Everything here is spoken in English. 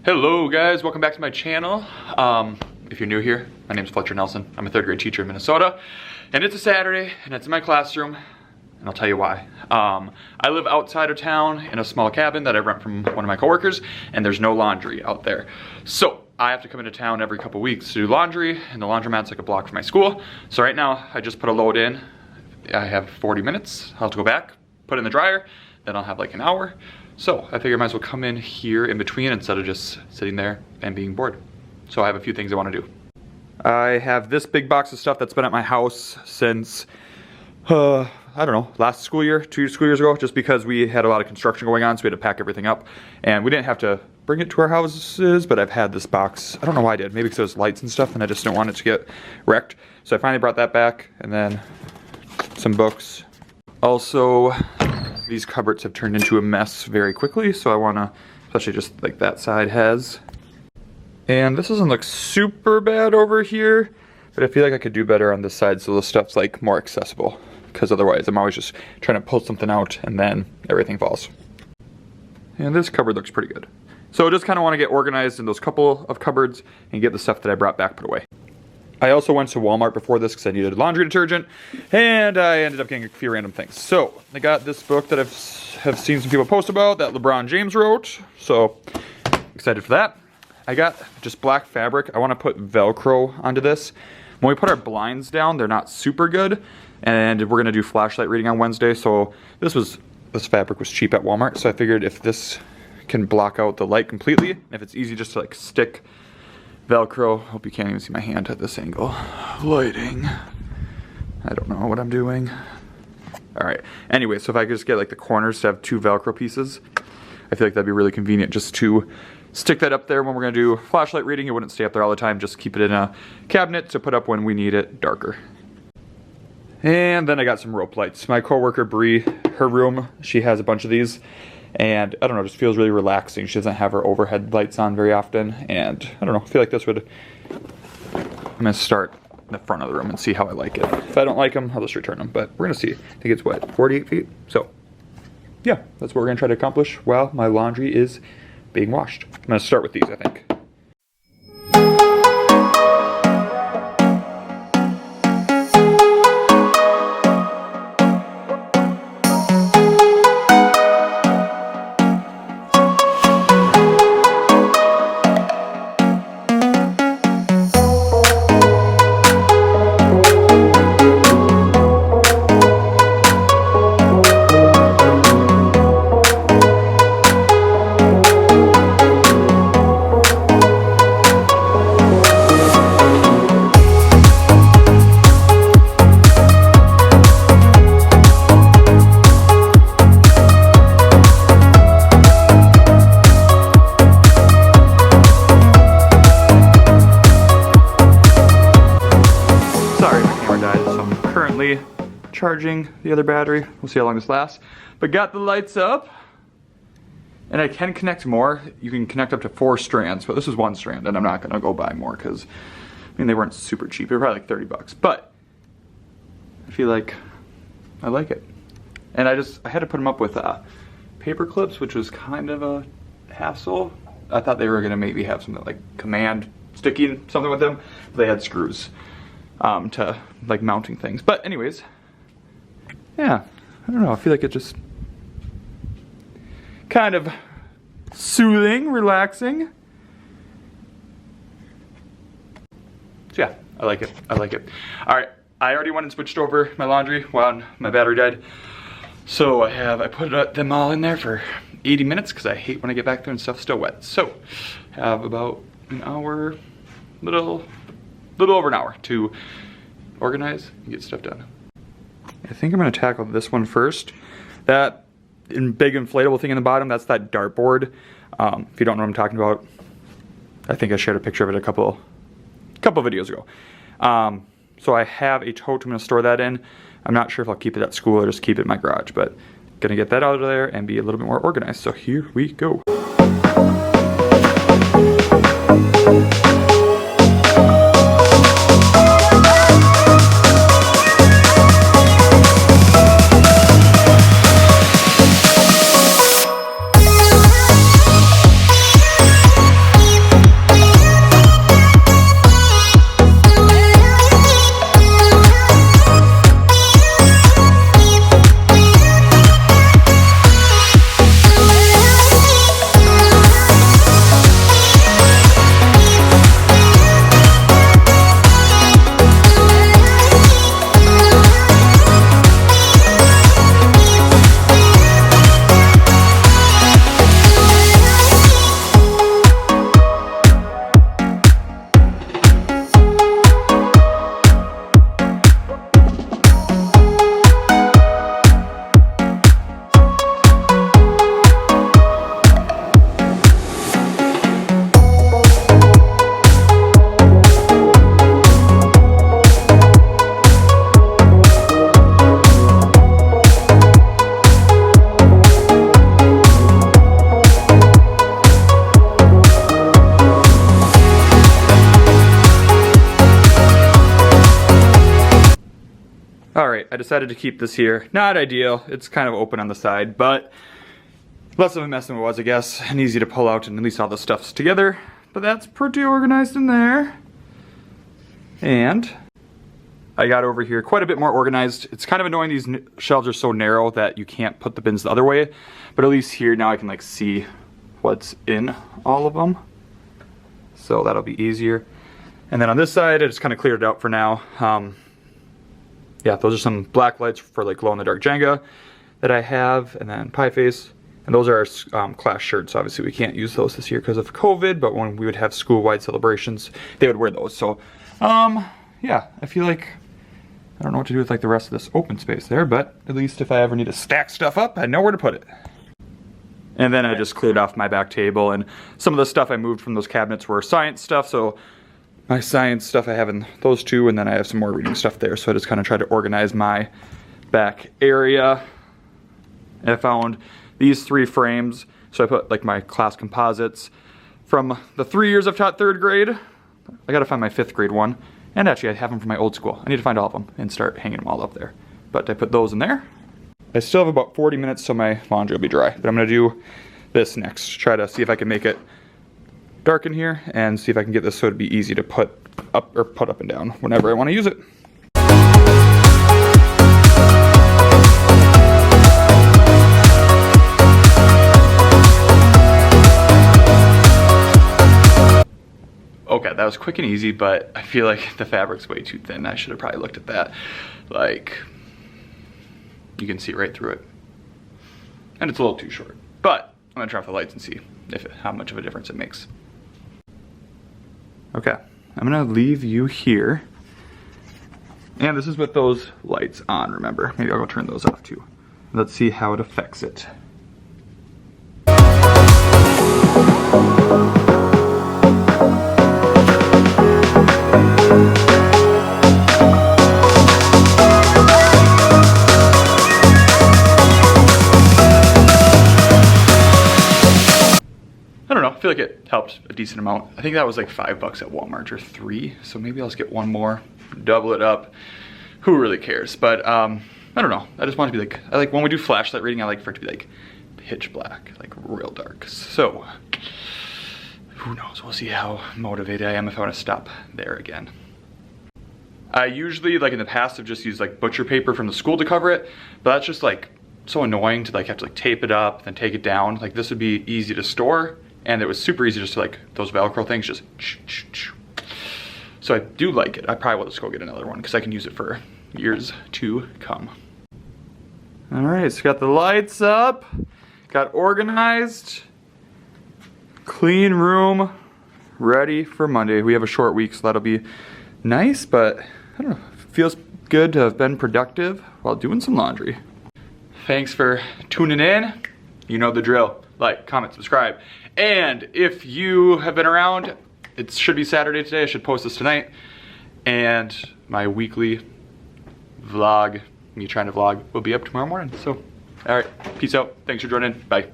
Hello guys, welcome back to my channel. If you're new here, my name is Fletcher Nelson. I'm a third grade teacher in Minnesota, and it's a Saturday, and it's in my classroom, and I'll tell you why. I live outside of town in a small cabin that I rent from one of my coworkers, and there's no laundry out there. So I have to come into town every couple weeks to do laundry, and the laundromat's like a block from my school. So right now, I just put a load in. I have 40 minutes. I'll have to go back, put it in the dryer, then I'll have like an hour. So I figure I might as well come in here in between instead of just sitting there and being bored. So I have a few things I want to do. I have this big box of stuff that's been at my house since, I don't know, last school year, 2 school years ago, just because we had a lot of construction going on, so we had to pack everything up. And we didn't have to bring it to our houses, but I've had this box. I don't know why I did. Maybe because it was lights and stuff, and I just didn't want it to get wrecked. So I finally brought that back, and then some books. Also, these cupboards have turned into a mess very quickly, so I want to, especially just like that side has. And this doesn't look super bad over here, but I feel like I could do better on this side so the stuff's like more accessible, because otherwise I'm always just trying to pull something out and then everything falls. And this cupboard looks pretty good. So I just kind of want to get organized in those couple of cupboards and get the stuff that I brought back put away. I also went to Walmart before this because I needed laundry detergent, and I ended up getting a few random things. So I got this book that have seen some people post about that LeBron James wrote, so excited for that. I got just black fabric. I want to put Velcro onto this. When we put our blinds down, they're not super good, and we're gonna do flashlight reading on Wednesday. So this fabric was cheap at Walmart, so I figured if this can block out the light completely, if it's easy just to like stick Velcro. Hope you can't even see my hand at this angle. Lighting. I don't know what I'm doing. Alright, anyway, so if I could just get like the corners to have 2 Velcro pieces, I feel like that'd be really convenient just to stick that up there when we're gonna do flashlight reading. It wouldn't stay up there all the time, just keep it in a cabinet to put up when we need it darker. And then I got some rope lights. My coworker Bree, her room, she has a bunch of these. And I don't know, it just feels really relaxing. She doesn't have her overhead lights on very often. And I don't know, I feel like this would, I'm gonna start in the front of the room and see how I like it. If I don't like them, I'll just return them. But we're gonna see. I think it's what, 48 feet? So yeah, that's what we're gonna try to accomplish while my laundry is being washed. I'm gonna start with these, I think. Charging the other battery. We'll see how long this lasts. But got the lights up, and I can connect more. You can connect up to 4 strands, but this is 1 strand, and I'm not gonna go buy more because, I mean, they weren't super cheap. They were probably like 30 bucks, but I feel like I like it. And I had to put them up with paper clips, which was kind of a hassle. I thought they were gonna maybe have something like command sticking something with them. They had screws to like mounting things. But anyways, yeah, I don't know, I feel like it just kind of soothing, relaxing. So yeah, I like it, I like it. All right, I already went and switched over my laundry when my battery died. So I put them all in there for 80 minutes because I hate when I get back there and stuff's still wet. So I have about an hour, little over an hour to organize and get stuff done. I think I'm gonna tackle this one first. That big inflatable thing in the bottom, that's that dartboard. If you don't know what I'm talking about, I think I shared a picture of it a couple videos ago. So I have a tote I'm gonna store that in. I'm not sure if I'll keep it at school or just keep it in my garage, but gonna get that out of there and be a little bit more organized. So here we go. I decided to keep this here. Not ideal, it's kind of open on the side, but less of a mess than it was, I guess, and easy to pull out, and at least all the stuff's together. But that's pretty organized in there. And I got over here quite a bit more organized. It's kind of annoying these shelves are so narrow that you can't put the bins the other way, but at least here now I can like see what's in all of them. So that'll be easier. And then on this side, I just kind of cleared it out for now. Yeah, those are some black lights for like glow in the dark Jenga that I have, and then pie face. And those are our class shirts. Obviously we can't use those this year because of COVID, but when we would have school-wide celebrations, they would wear those. So, yeah, I feel like, I don't know what to do with like the rest of this open space there, but at least if I ever need to stack stuff up, I know where to put it. And then I just cleared off my back table, and some of the stuff I moved from those cabinets were science stuff, so my science stuff I have in those two, and then I have some more reading stuff there, so I just kind of tried to organize my back area. And I found these 3 frames, so I put like my class composites from the 3 years I've taught 3rd grade. I gotta find my 5th grade one, and actually I have them from my old school. I need to find all of them and start hanging them all up there. But I put those in there. I still have about 40 minutes till my laundry will be dry, but I'm gonna do this next. Try to see if I can make it dark in here and see if I can get this so it'd be easy to put up and down whenever I wanna use it. Okay, that was quick and easy, but I feel like the fabric's way too thin. I should have probably looked at that. Like, you can see right through it. And it's a little too short. But I'm gonna turn off the lights and see how much of a difference it makes. Okay, I'm gonna leave you here. And this is with those lights on, remember. Maybe I'll go turn those off too. Let's see how it affects it. I feel like it helped a decent amount. I think that was like $5 at Walmart or 3, so maybe I'll just get one more, double it up. Who really cares? But I don't know. I just want it to be like, when we do flashlight reading, I like for it to be like pitch black, like real dark. So who knows? We'll see how motivated I am if I want to stop there again. I usually, like in the past, have just used like butcher paper from the school to cover it, but that's just like so annoying to like have to like tape it up, then take it down. Like this would be easy to store. And it was super easy just to like, those Velcro things just, so I do like it. I probably will just go get another one because I can use it for years to come. All right, so got the lights up, got organized, clean room, ready for Monday. We have a short week, so that'll be nice, but I don't know, feels good to have been productive while doing some laundry. Thanks for tuning in. You know the drill. Like, comment, subscribe. And if you have been around, it should be Saturday today. I should post this tonight. And my weekly vlog, me trying to vlog, will be up tomorrow morning. So, all right, peace out. Thanks for joining. Bye.